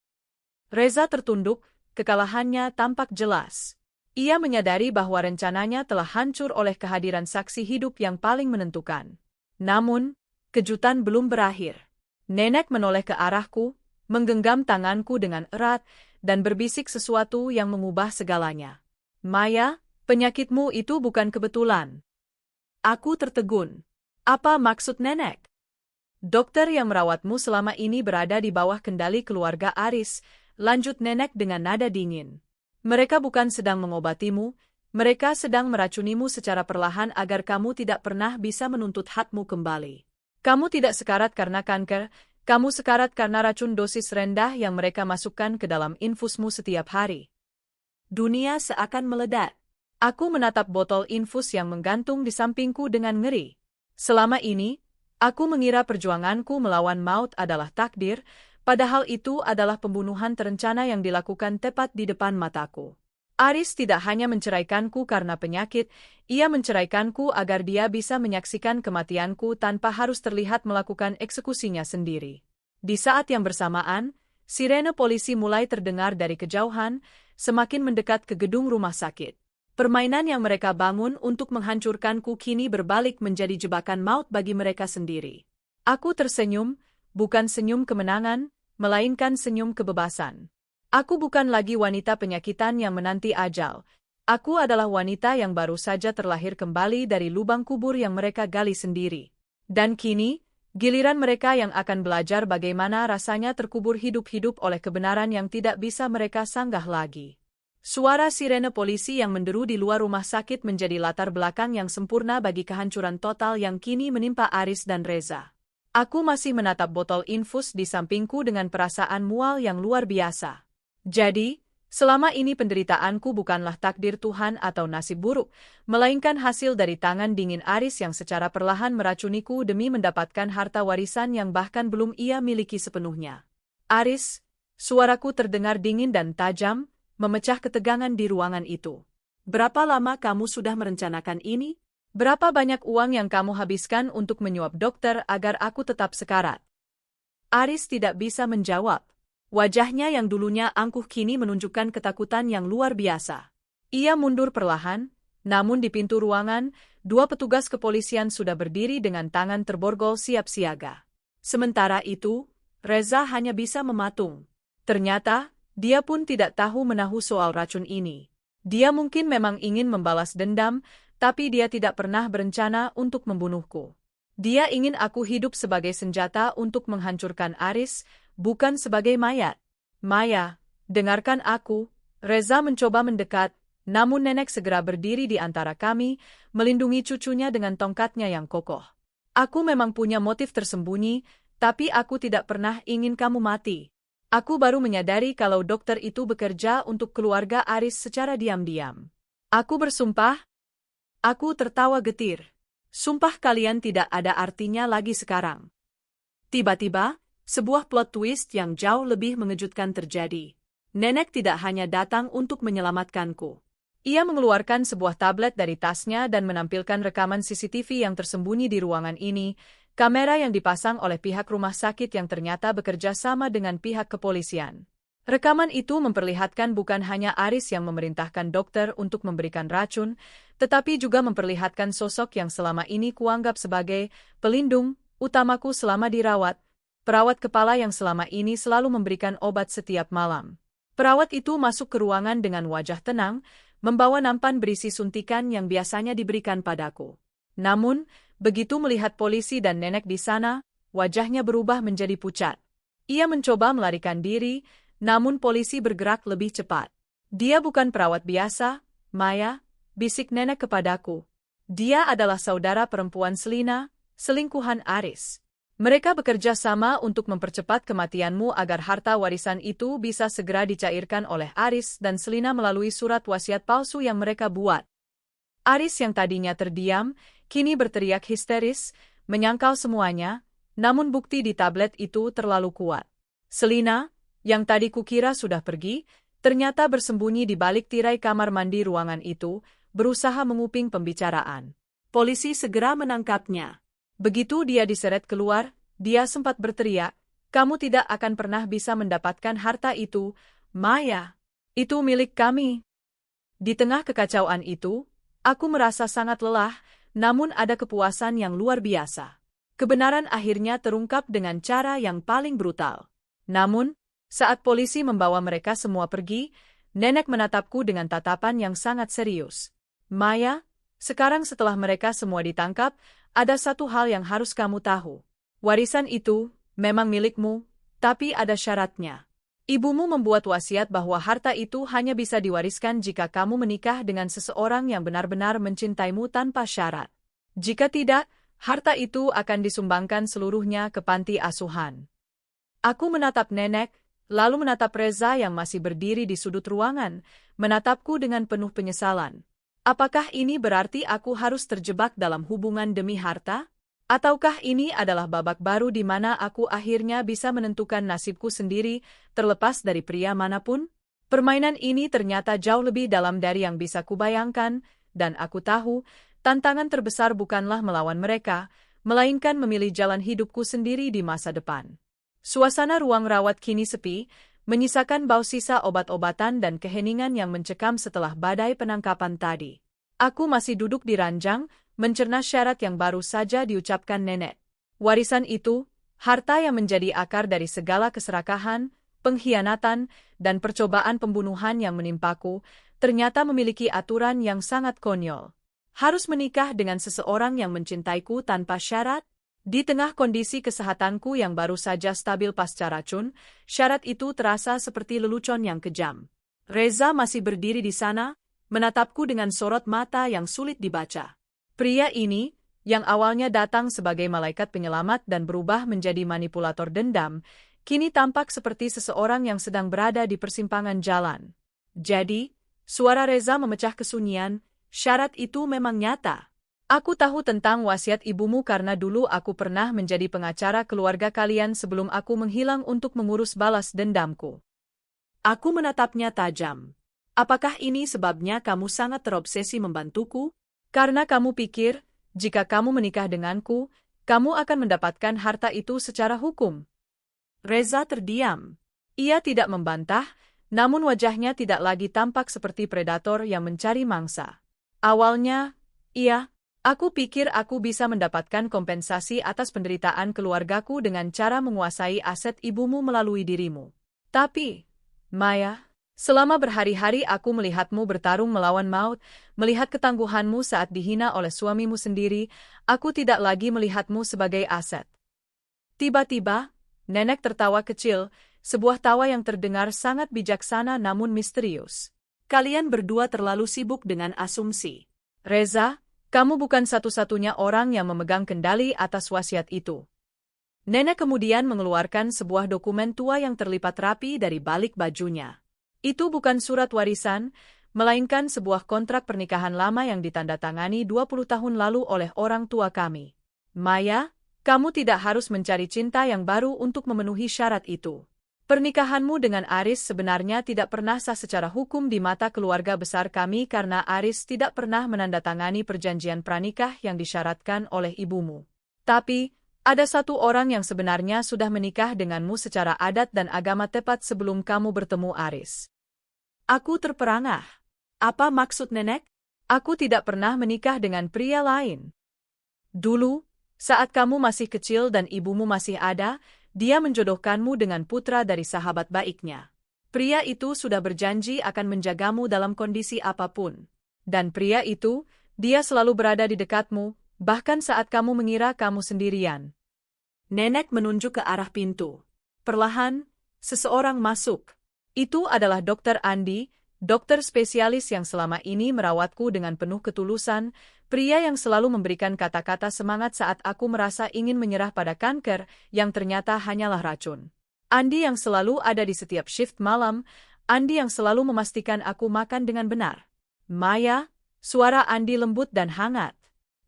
Reza tertunduk, kekalahannya tampak jelas. Ia menyadari bahwa rencananya telah hancur oleh kehadiran saksi hidup yang paling menentukan. Namun, kejutan belum berakhir. Nenek menoleh ke arahku, menggenggam tanganku dengan erat, dan berbisik sesuatu yang mengubah segalanya. Maya, penyakitmu itu bukan kebetulan. Aku tertegun. Apa maksud nenek? Dokter yang merawatmu selama ini berada di bawah kendali keluarga Aris, lanjut nenek dengan nada dingin. Mereka bukan sedang mengobatimu, mereka sedang meracunimu secara perlahan agar kamu tidak pernah bisa menuntut hakmu kembali. Kamu tidak sekarat karena kanker, kamu sekarat karena racun dosis rendah yang mereka masukkan ke dalam infusmu setiap hari. Dunia seakan meledak. Aku menatap botol infus yang menggantung di sampingku dengan ngeri. Selama ini, aku mengira perjuanganku melawan maut adalah takdir, padahal itu adalah pembunuhan terencana yang dilakukan tepat di depan mataku. Aris tidak hanya menceraikanku karena penyakit, ia menceraikanku agar dia bisa menyaksikan kematianku tanpa harus terlihat melakukan eksekusinya sendiri. Di saat yang bersamaan, sirene polisi mulai terdengar dari kejauhan, semakin mendekat ke gedung rumah sakit. Permainan yang mereka bangun untuk menghancurkanku kini berbalik menjadi jebakan maut bagi mereka sendiri. Aku tersenyum, bukan senyum kemenangan, melainkan senyum kebebasan. Aku bukan lagi wanita penyakitan yang menanti ajal. Aku adalah wanita yang baru saja terlahir kembali dari lubang kubur yang mereka gali sendiri. Dan kini, giliran mereka yang akan belajar bagaimana rasanya terkubur hidup-hidup oleh kebenaran yang tidak bisa mereka sanggah lagi. Suara sirene polisi yang menderu di luar rumah sakit menjadi latar belakang yang sempurna bagi kehancuran total yang kini menimpa Aris dan Reza. Aku masih menatap botol infus di sampingku dengan perasaan mual yang luar biasa. Jadi, selama ini penderitaanku bukanlah takdir Tuhan atau nasib buruk, melainkan hasil dari tangan dingin Aris yang secara perlahan meracuniku demi mendapatkan harta warisan yang bahkan belum ia miliki sepenuhnya. Aris, suaraku terdengar dingin dan tajam, memecah ketegangan di ruangan itu. Berapa lama kamu sudah merencanakan ini? Berapa banyak uang yang kamu habiskan untuk menyuap dokter agar aku tetap sekarat? Aris tidak bisa menjawab. Wajahnya yang dulunya angkuh kini menunjukkan ketakutan yang luar biasa. Ia mundur perlahan, namun di pintu ruangan, dua petugas kepolisian sudah berdiri dengan tangan terborgol siap siaga. Sementara itu, Reza hanya bisa mematung. Ternyata, dia pun tidak tahu menahu soal racun ini. Dia mungkin memang ingin membalas dendam, tapi dia tidak pernah berencana untuk membunuhku. Dia ingin aku hidup sebagai senjata untuk menghancurkan Aris, bukan sebagai mayat. Maya, dengarkan aku. Reza mencoba mendekat, namun nenek segera berdiri di antara kami, melindungi cucunya dengan tongkatnya yang kokoh. Aku memang punya motif tersembunyi, tapi aku tidak pernah ingin kamu mati. Aku baru menyadari kalau dokter itu bekerja untuk keluarga Aris secara diam-diam. Aku bersumpah. Aku tertawa getir. Sumpah kalian tidak ada artinya lagi sekarang. Tiba-tiba, sebuah plot twist yang jauh lebih mengejutkan terjadi. Nenek tidak hanya datang untuk menyelamatkanku. Ia mengeluarkan sebuah tablet dari tasnya dan menampilkan rekaman CCTV yang tersembunyi di ruangan ini, kamera yang dipasang oleh pihak rumah sakit yang ternyata bekerja sama dengan pihak kepolisian. Rekaman itu memperlihatkan bukan hanya Aris yang memerintahkan dokter untuk memberikan racun, tetapi juga memperlihatkan sosok yang selama ini kuanggap sebagai pelindung utamaku selama dirawat, perawat kepala yang selama ini selalu memberikan obat setiap malam. Perawat itu masuk ke ruangan dengan wajah tenang, membawa nampan berisi suntikan yang biasanya diberikan padaku. Namun, begitu melihat polisi dan nenek di sana, wajahnya berubah menjadi pucat. Ia mencoba melarikan diri, namun polisi bergerak lebih cepat. Dia bukan perawat biasa, Maya, bisik nenek kepadaku. Dia adalah saudara perempuan Selina, selingkuhan Aris. Mereka bekerja sama untuk mempercepat kematianmu agar harta warisan itu bisa segera dicairkan oleh Aris dan Selina melalui surat wasiat palsu yang mereka buat. Aris yang tadinya terdiam, kini berteriak histeris, menyangkal semuanya, namun bukti di tablet itu terlalu kuat. Selina, yang tadi kukira sudah pergi, ternyata bersembunyi di balik tirai kamar mandi ruangan itu, berusaha menguping pembicaraan. Polisi segera menangkapnya. Begitu dia diseret keluar, dia sempat berteriak, "Kamu tidak akan pernah bisa mendapatkan harta itu, Maya. Itu milik kami." Di tengah kekacauan itu, aku merasa sangat lelah, namun ada kepuasan yang luar biasa. Kebenaran akhirnya terungkap dengan cara yang paling brutal. Namun, saat polisi membawa mereka semua pergi, nenek menatapku dengan tatapan yang sangat serius. "Maya, sekarang setelah mereka semua ditangkap, ada satu hal yang harus kamu tahu. Warisan itu memang milikmu, tapi ada syaratnya. Ibumu membuat wasiat bahwa harta itu hanya bisa diwariskan jika kamu menikah dengan seseorang yang benar-benar mencintaimu tanpa syarat. Jika tidak, harta itu akan disumbangkan seluruhnya ke panti asuhan." Aku menatap nenek, lalu menatap Reza yang masih berdiri di sudut ruangan, menatapku dengan penuh penyesalan. Apakah ini berarti aku harus terjebak dalam hubungan demi harta? Ataukah ini adalah babak baru di mana aku akhirnya bisa menentukan nasibku sendiri, terlepas dari pria manapun? Permainan ini ternyata jauh lebih dalam dari yang bisa kubayangkan, dan aku tahu, tantangan terbesar bukanlah melawan mereka, melainkan memilih jalan hidupku sendiri di masa depan. Suasana ruang rawat kini sepi, menyisakan bau sisa obat-obatan dan keheningan yang mencekam setelah badai penangkapan tadi. Aku masih duduk di ranjang, mencerna syarat yang baru saja diucapkan nenek. Warisan itu, harta yang menjadi akar dari segala keserakahan, pengkhianatan, dan percobaan pembunuhan yang menimpaku, ternyata memiliki aturan yang sangat konyol. Harus menikah dengan seseorang yang mencintaiku tanpa syarat? Di tengah kondisi kesehatanku yang baru saja stabil pasca racun, syarat itu terasa seperti lelucon yang kejam. Reza masih berdiri di sana, menatapku dengan sorot mata yang sulit dibaca. Pria ini, yang awalnya datang sebagai malaikat penyelamat dan berubah menjadi manipulator dendam, kini tampak seperti seseorang yang sedang berada di persimpangan jalan. Jadi, suara Reza memecah kesunyian, syarat itu memang nyata. Aku tahu tentang wasiat ibumu karena dulu aku pernah menjadi pengacara keluarga kalian sebelum aku menghilang untuk mengurus balas dendamku. Aku menatapnya tajam. Apakah ini sebabnya kamu sangat terobsesi membantuku? Karena kamu pikir, jika kamu menikah denganku, kamu akan mendapatkan harta itu secara hukum. Reza terdiam. Ia tidak membantah, namun wajahnya tidak lagi tampak seperti predator yang mencari mangsa. Awalnya, aku pikir aku bisa mendapatkan kompensasi atas penderitaan keluargaku dengan cara menguasai aset ibumu melalui dirimu. Tapi, Maya, selama berhari-hari aku melihatmu bertarung melawan maut, melihat ketangguhanmu saat dihina oleh suamimu sendiri, aku tidak lagi melihatmu sebagai aset. Tiba-tiba, nenek tertawa kecil, sebuah tawa yang terdengar sangat bijaksana namun misterius. Kalian berdua terlalu sibuk dengan asumsi. Reza, kamu bukan satu-satunya orang yang memegang kendali atas wasiat itu. Nenek kemudian mengeluarkan sebuah dokumen tua yang terlipat rapi dari balik bajunya. Itu bukan surat warisan, melainkan sebuah kontrak pernikahan lama yang ditandatangani 20 tahun lalu oleh orang tua kami. Maya, kamu tidak harus mencari cinta yang baru untuk memenuhi syarat itu. Pernikahanmu dengan Aris sebenarnya tidak pernah sah secara hukum di mata keluarga besar kami karena Aris tidak pernah menandatangani perjanjian pranikah yang disyaratkan oleh ibumu. Tapi, Ada satu orang yang sebenarnya sudah menikah denganmu secara adat dan agama tepat sebelum kamu bertemu Aris. Aku terperangah. Apa maksud nenek? Aku tidak pernah menikah dengan pria lain. Dulu, saat kamu masih kecil dan ibumu masih ada, dia menjodohkanmu dengan putra dari sahabat baiknya. Pria itu sudah berjanji akan menjagamu dalam kondisi apapun. Dan pria itu, dia selalu berada di dekatmu, bahkan saat kamu mengira kamu sendirian. Nenek menunjuk ke arah pintu. Perlahan, seseorang masuk. Itu adalah Dokter Andi, dokter spesialis yang selama ini merawatku dengan penuh ketulusan, pria yang selalu memberikan kata-kata semangat saat aku merasa ingin menyerah pada kanker, yang ternyata hanyalah racun. Andi yang selalu ada di setiap shift malam, Andi yang selalu memastikan aku makan dengan benar. Maya, suara Andi lembut dan hangat.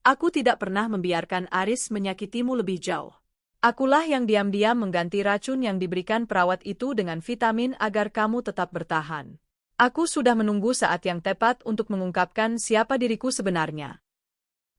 Aku tidak pernah membiarkan Aris menyakitimu lebih jauh. Akulah yang diam-diam mengganti racun yang diberikan perawat itu dengan vitamin agar kamu tetap bertahan. Aku sudah menunggu saat yang tepat untuk mengungkapkan siapa diriku sebenarnya.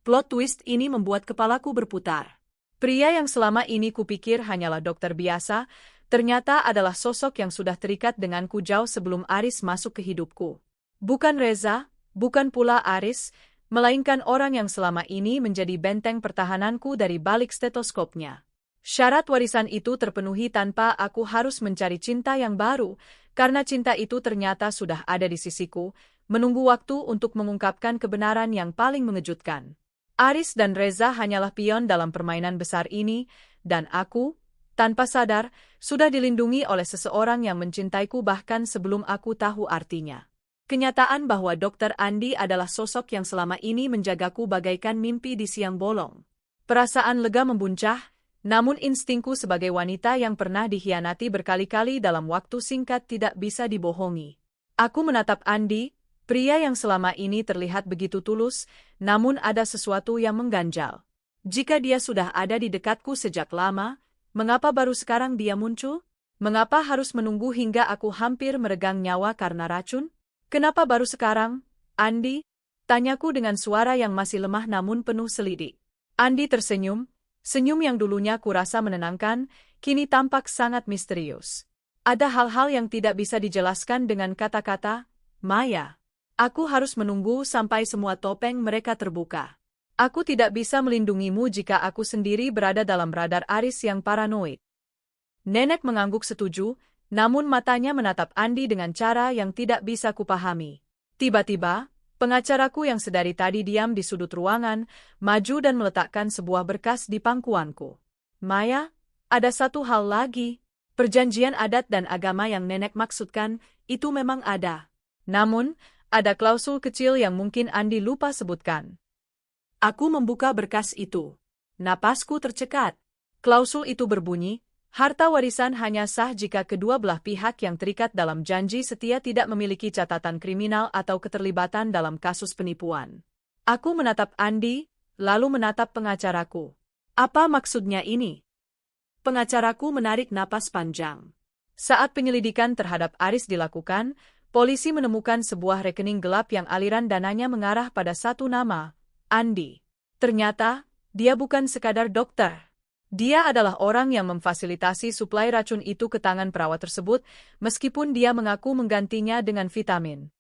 Plot twist ini membuat kepalaku berputar. Pria yang selama ini kupikir hanyalah dokter biasa, ternyata adalah sosok yang sudah terikat denganku jauh sebelum Aris masuk ke hidupku. Bukan Reza, bukan pula Aris, melainkan orang yang selama ini menjadi benteng pertahananku dari balik stetoskopnya. Syarat warisan itu terpenuhi tanpa aku harus mencari cinta yang baru, karena cinta itu ternyata sudah ada di sisiku, menunggu waktu untuk mengungkapkan kebenaran yang paling mengejutkan. Aris dan Reza hanyalah pion dalam permainan besar ini, dan aku, tanpa sadar, sudah dilindungi oleh seseorang yang mencintaiku bahkan sebelum aku tahu artinya. Kenyataan bahwa Dokter Andi adalah sosok yang selama ini menjagaku bagaikan mimpi di siang bolong. Perasaan lega membuncah, namun instingku sebagai wanita yang pernah dikhianati berkali-kali dalam waktu singkat tidak bisa dibohongi. Aku menatap Andi, pria yang selama ini terlihat begitu tulus, namun ada sesuatu yang mengganjal. Jika dia sudah ada di dekatku sejak lama, mengapa baru sekarang dia muncul? Mengapa harus menunggu hingga aku hampir meregang nyawa karena racun? Kenapa baru sekarang, Andi? Tanyaku dengan suara yang masih lemah namun penuh selidik. Andi tersenyum. Senyum yang dulunya kurasa menenangkan, kini tampak sangat misterius. Ada hal-hal yang tidak bisa dijelaskan dengan kata-kata, Maya. Aku harus menunggu sampai semua topeng mereka terbuka. Aku tidak bisa melindungimu jika aku sendiri berada dalam radar Aris yang paranoid. Nenek mengangguk setuju, namun matanya menatap Andi dengan cara yang tidak bisa kupahami. Tiba-tiba, pengacaraku yang sedari tadi diam di sudut ruangan, maju dan meletakkan sebuah berkas di pangkuanku. Maya, ada satu hal lagi. Perjanjian adat dan agama yang nenek maksudkan, itu memang ada. Namun, ada klausul kecil yang mungkin Andi lupa sebutkan. Aku membuka berkas itu. Napasku tercekat. Klausul itu berbunyi, harta warisan hanya sah jika kedua belah pihak yang terikat dalam janji setia tidak memiliki catatan kriminal atau keterlibatan dalam kasus penipuan. Aku menatap Andi, lalu menatap pengacaraku. Apa maksudnya ini? Pengacaraku menarik napas panjang. Saat penyelidikan terhadap Aris dilakukan, polisi menemukan sebuah rekening gelap yang aliran dananya mengarah pada satu nama, Andi. Ternyata, dia bukan sekadar dokter. Dia adalah orang yang memfasilitasi suplai racun itu ke tangan perawat tersebut, meskipun dia mengaku menggantinya dengan vitamin.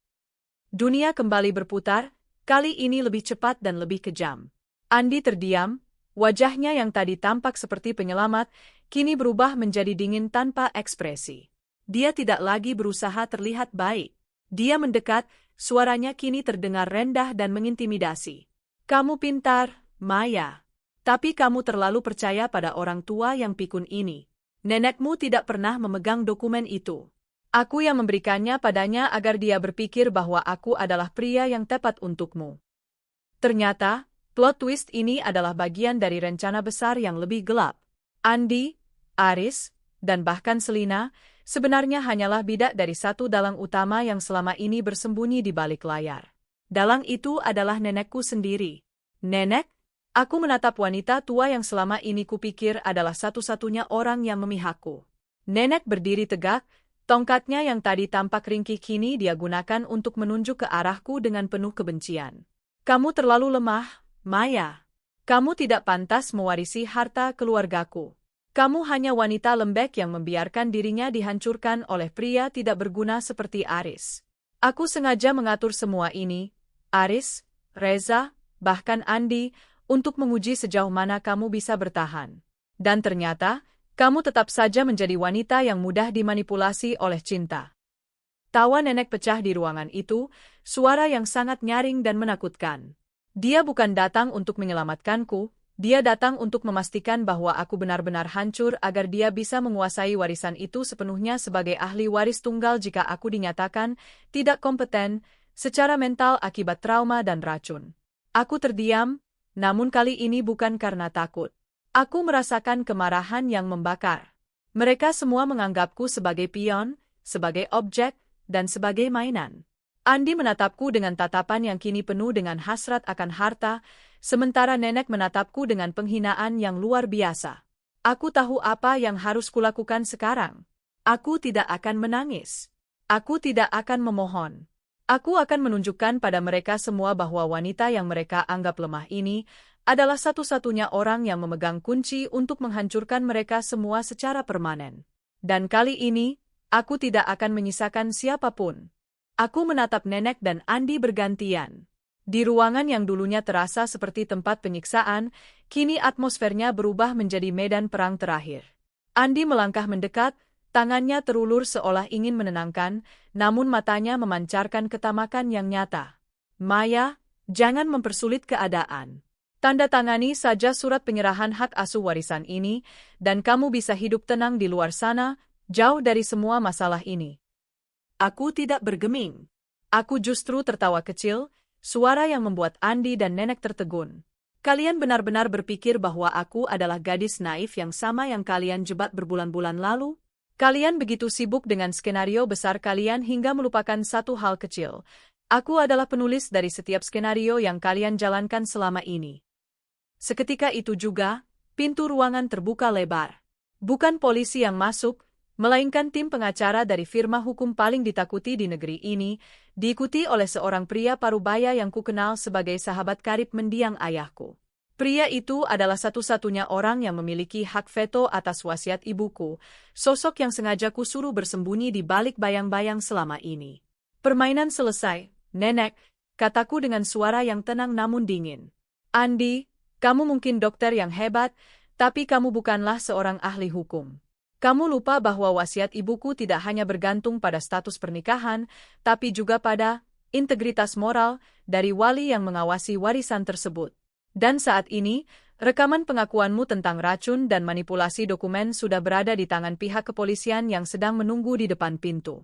Dunia kembali berputar, kali ini lebih cepat dan lebih kejam. Andi terdiam, wajahnya yang tadi tampak seperti penyelamat, kini berubah menjadi dingin tanpa ekspresi. Dia tidak lagi berusaha terlihat baik. Dia mendekat, suaranya kini terdengar rendah dan mengintimidasi. Kamu pintar, Maya. Tapi kamu terlalu percaya pada orang tua yang pikun ini. Nenekmu tidak pernah memegang dokumen itu. Aku yang memberikannya padanya agar dia berpikir bahwa aku adalah pria yang tepat untukmu. Ternyata, plot twist ini adalah bagian dari rencana besar yang lebih gelap. Andi, Aris, dan bahkan Selina, sebenarnya hanyalah bidak dari satu dalang utama yang selama ini bersembunyi di balik layar. Dalang itu adalah nenekku sendiri. Nenek? Aku menatap wanita tua yang selama ini kupikir adalah satu-satunya orang yang memihakku. Nenek berdiri tegak, tongkatnya yang tadi tampak ringkih kini dia gunakan untuk menunjuk ke arahku dengan penuh kebencian. Kamu terlalu lemah, Maya. Kamu tidak pantas mewarisi harta keluargaku. Kamu hanya wanita lembek yang membiarkan dirinya dihancurkan oleh pria tidak berguna seperti Aris. Aku sengaja mengatur semua ini, Aris, Reza, bahkan Andi, untuk menguji sejauh mana kamu bisa bertahan. Dan ternyata, kamu tetap saja menjadi wanita yang mudah dimanipulasi oleh cinta. Tawa nenek pecah di ruangan itu, suara yang sangat nyaring dan menakutkan. Dia bukan datang untuk menyelamatkanku, dia datang untuk memastikan bahwa aku benar-benar hancur agar dia bisa menguasai warisan itu sepenuhnya sebagai ahli waris tunggal jika aku dinyatakan tidak kompeten secara mental akibat trauma dan racun. Aku terdiam, namun kali ini bukan karena takut. Aku merasakan kemarahan yang membakar. Mereka semua menganggapku sebagai pion, sebagai objek, dan sebagai mainan. Andi menatapku dengan tatapan yang kini penuh dengan hasrat akan harta, sementara nenek menatapku dengan penghinaan yang luar biasa. Aku tahu apa yang harus kulakukan sekarang. Aku tidak akan menangis. Aku tidak akan memohon. Aku akan menunjukkan pada mereka semua bahwa wanita yang mereka anggap lemah ini adalah satu-satunya orang yang memegang kunci untuk menghancurkan mereka semua secara permanen. Dan kali ini, aku tidak akan menyisakan siapapun. Aku menatap nenek dan Andi bergantian. Di ruangan yang dulunya terasa seperti tempat penyiksaan, kini atmosfernya berubah menjadi medan perang terakhir. Andi melangkah mendekat, tangannya terulur seolah ingin menenangkan, namun matanya memancarkan ketamakan yang nyata. Maya, jangan mempersulit keadaan. Tanda tangani saja surat penyerahan hak asuh warisan ini, dan kamu bisa hidup tenang di luar sana, jauh dari semua masalah ini. Aku tidak bergeming. Aku justru tertawa kecil, suara yang membuat Andi dan nenek tertegun. Kalian benar-benar berpikir bahwa aku adalah gadis naif yang sama yang kalian jebak berbulan-bulan lalu? Kalian begitu sibuk dengan skenario besar kalian hingga melupakan satu hal kecil. Aku adalah penulis dari setiap skenario yang kalian jalankan selama ini. Seketika itu juga, pintu ruangan terbuka lebar. Bukan polisi yang masuk, melainkan tim pengacara dari firma hukum paling ditakuti di negeri ini, diikuti oleh seorang pria parubaya yang kukenal sebagai sahabat karib mendiang ayahku. Pria itu adalah satu-satunya orang yang memiliki hak veto atas wasiat ibuku, sosok yang sengaja kusuruh bersembunyi di balik bayang-bayang selama ini. Permainan selesai, nenek, kataku dengan suara yang tenang namun dingin. Andi, kamu mungkin dokter yang hebat, tapi kamu bukanlah seorang ahli hukum. Kamu lupa bahwa wasiat ibuku tidak hanya bergantung pada status pernikahan, tapi juga pada integritas moral dari wali yang mengawasi warisan tersebut. Dan saat ini, rekaman pengakuanmu tentang racun dan manipulasi dokumen sudah berada di tangan pihak kepolisian yang sedang menunggu di depan pintu.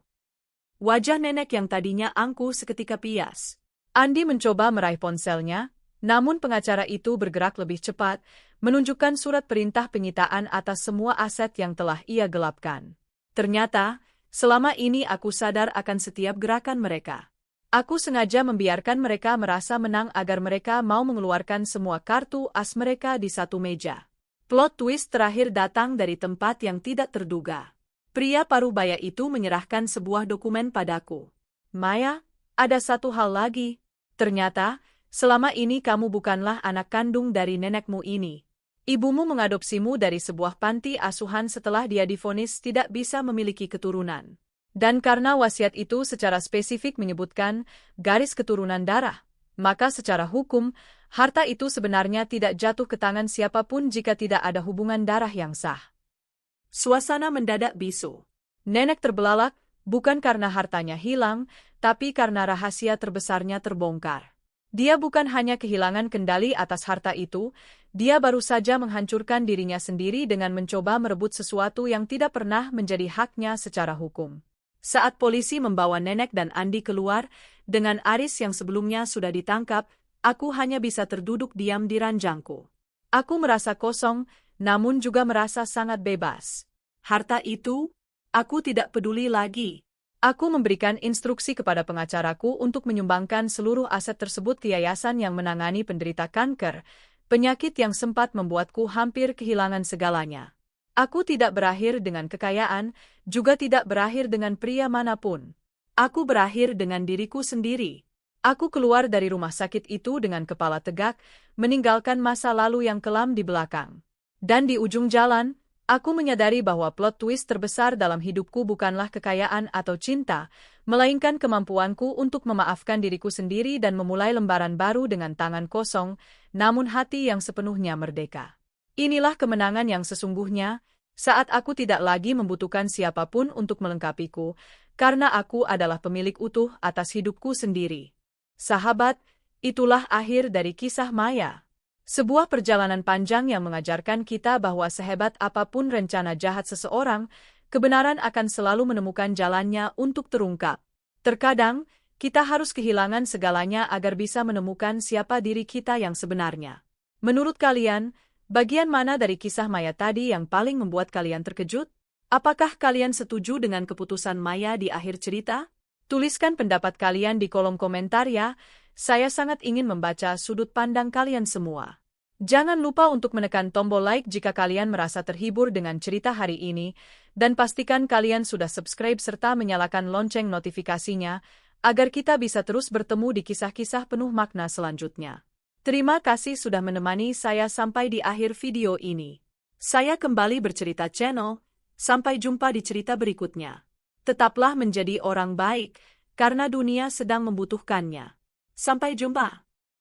Wajah nenek yang tadinya angkuh seketika pias. Andi mencoba meraih ponselnya, namun pengacara itu bergerak lebih cepat, menunjukkan surat perintah penyitaan atas semua aset yang telah ia gelapkan. Ternyata, selama ini aku sadar akan setiap gerakan mereka. Aku sengaja membiarkan mereka merasa menang agar mereka mau mengeluarkan semua kartu as mereka di satu meja. Plot twist terakhir datang dari tempat yang tidak terduga. Pria parubaya itu menyerahkan sebuah dokumen padaku. Maya, ada satu hal lagi. Ternyata, selama ini kamu bukanlah anak kandung dari nenekmu ini. Ibumu mengadopsimu dari sebuah panti asuhan setelah dia divonis tidak bisa memiliki keturunan. Dan karena wasiat itu secara spesifik menyebutkan garis keturunan darah, maka secara hukum, harta itu sebenarnya tidak jatuh ke tangan siapapun jika tidak ada hubungan darah yang sah. Suasana mendadak bisu. Nenek terbelalak, bukan karena hartanya hilang, tapi karena rahasia terbesarnya terbongkar. Dia bukan hanya kehilangan kendali atas harta itu, dia baru saja menghancurkan dirinya sendiri dengan mencoba merebut sesuatu yang tidak pernah menjadi haknya secara hukum. Saat polisi membawa nenek dan Andi keluar, dengan Aris yang sebelumnya sudah ditangkap, aku hanya bisa terduduk diam di ranjangku. Aku merasa kosong, namun juga merasa sangat bebas. Harta itu, aku tidak peduli lagi. Aku memberikan instruksi kepada pengacaraku untuk menyumbangkan seluruh aset tersebut ke yayasan yang menangani penderita kanker, penyakit yang sempat membuatku hampir kehilangan segalanya. Aku tidak berakhir dengan kekayaan, juga tidak berakhir dengan pria manapun. Aku berakhir dengan diriku sendiri. Aku keluar dari rumah sakit itu dengan kepala tegak, meninggalkan masa lalu yang kelam di belakang. Dan di ujung jalan, aku menyadari bahwa plot twist terbesar dalam hidupku bukanlah kekayaan atau cinta, melainkan kemampuanku untuk memaafkan diriku sendiri dan memulai lembaran baru dengan tangan kosong, namun hati yang sepenuhnya merdeka. Inilah kemenangan yang sesungguhnya, saat aku tidak lagi membutuhkan siapapun untuk melengkapiku, karena aku adalah pemilik utuh atas hidupku sendiri. Sahabat, itulah akhir dari kisah Maya. Sebuah perjalanan panjang yang mengajarkan kita bahwa sehebat apapun rencana jahat seseorang, kebenaran akan selalu menemukan jalannya untuk terungkap. Terkadang, kita harus kehilangan segalanya agar bisa menemukan siapa diri kita yang sebenarnya. Menurut kalian, bagian mana dari kisah Maya tadi yang paling membuat kalian terkejut? Apakah kalian setuju dengan keputusan Maya di akhir cerita? Tuliskan pendapat kalian di kolom komentar ya, saya sangat ingin membaca sudut pandang kalian semua. Jangan lupa untuk menekan tombol like jika kalian merasa terhibur dengan cerita hari ini, dan pastikan kalian sudah subscribe serta menyalakan lonceng notifikasinya, agar kita bisa terus bertemu di kisah-kisah penuh makna selanjutnya. Terima kasih sudah menemani saya sampai di akhir video ini. Saya kembali bercerita channel, sampai jumpa di cerita berikutnya. Tetaplah menjadi orang baik, karena dunia sedang membutuhkannya. Sampai jumpa.